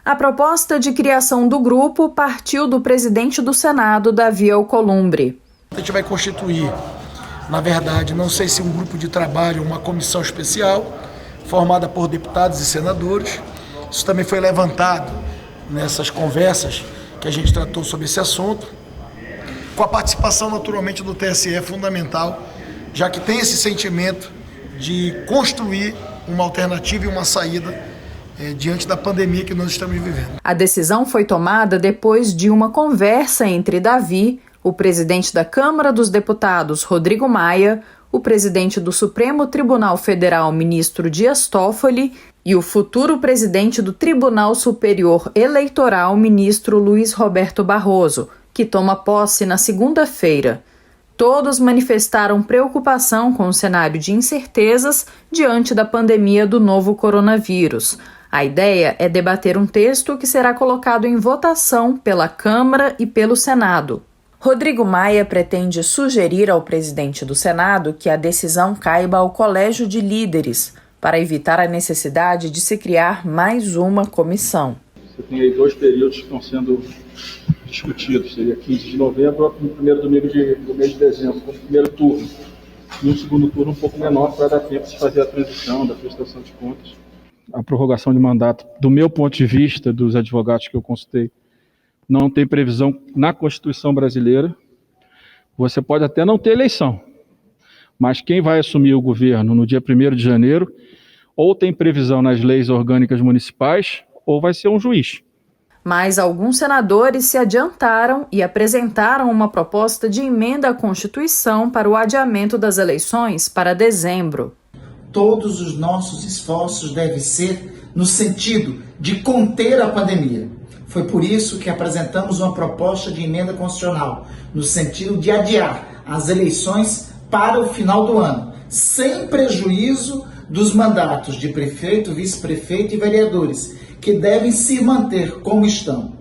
A proposta de criação do grupo partiu do presidente do Senado, Davi Alcolumbre. A gente vai constituir, na verdade, não sei se um grupo de trabalho, uma comissão especial, formada por deputados e senadores. Isso também foi levantado nessas conversas que a gente tratou sobre esse assunto, com a participação naturalmente do TSE fundamental, já que tem esse sentimento de construir uma alternativa e uma saída diante da pandemia que nós estamos vivendo. A decisão foi tomada depois de uma conversa entre Davi, o presidente da Câmara dos Deputados, Rodrigo Maia, o presidente do Supremo Tribunal Federal, ministro Dias Toffoli, e o futuro presidente do Tribunal Superior Eleitoral, ministro Luiz Roberto Barroso, que toma posse na segunda-feira. Todos manifestaram preocupação com o cenário de incertezas diante da pandemia do novo coronavírus. A ideia é debater um texto que será colocado em votação pela Câmara e pelo Senado. Rodrigo Maia pretende sugerir ao presidente do Senado que a decisão caiba ao Colégio de Líderes, para evitar a necessidade de se criar mais uma comissão. Você tem aí 2 períodos que estão sendo discutidos, seria 15 de novembro e o primeiro domingo do mês de dezembro, como primeiro turno. E um segundo turno um pouco menor para dar tempo de fazer a transição da prestação de contas. A prorrogação de mandato, do meu ponto de vista, dos advogados que eu consultei, não tem previsão na Constituição brasileira. Você pode até não ter eleição, mas quem vai assumir o governo no dia 1º de janeiro, ou tem previsão nas leis orgânicas municipais, ou vai ser um juiz. Mas alguns senadores se adiantaram e apresentaram uma proposta de emenda à Constituição para o adiamento das eleições para dezembro. Todos os nossos esforços devem ser no sentido de conter a pandemia. Foi por isso que apresentamos uma proposta de emenda constitucional, no sentido de adiar as eleições para o final do ano, sem prejuízo dos mandatos de prefeito, vice-prefeito e vereadores, que devem se manter como estão.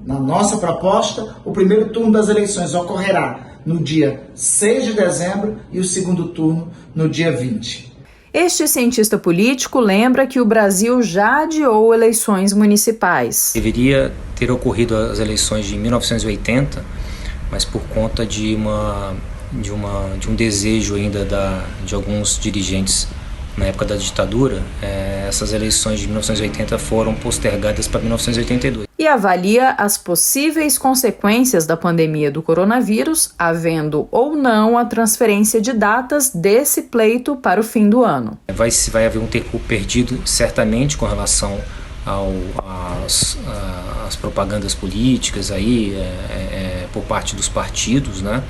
Na nossa proposta, o primeiro turno das eleições ocorrerá no dia 6 de dezembro e o segundo turno no dia 20. Este cientista político lembra que o Brasil já adiou eleições municipais. Deveria ter ocorrido as eleições de 1980, mas por conta de um desejo ainda de alguns dirigentes na época da ditadura, essas eleições de 1980 foram postergadas para 1982. E avalia as possíveis consequências da pandemia do coronavírus, havendo ou não a transferência de datas desse pleito para o fim do ano. Vai haver um tempo perdido, certamente, com relação às propagandas políticas aí, por parte dos partidos, né?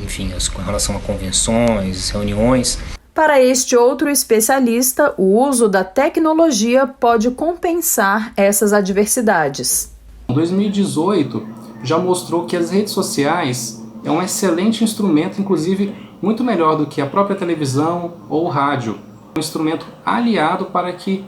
Enfim, com relação a convenções, reuniões. Para este outro especialista, o uso da tecnologia pode compensar essas adversidades. 2018 já mostrou que as redes sociais é um excelente instrumento, inclusive muito melhor do que a própria televisão ou rádio. Um instrumento aliado para que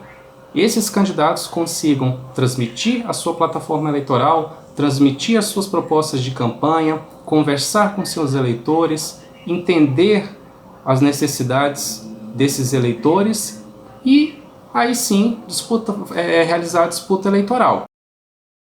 esses candidatos consigam transmitir a sua plataforma eleitoral, transmitir as suas propostas de campanha, conversar com seus eleitores, entender as desses eleitores e aí sim realizar a disputa eleitoral.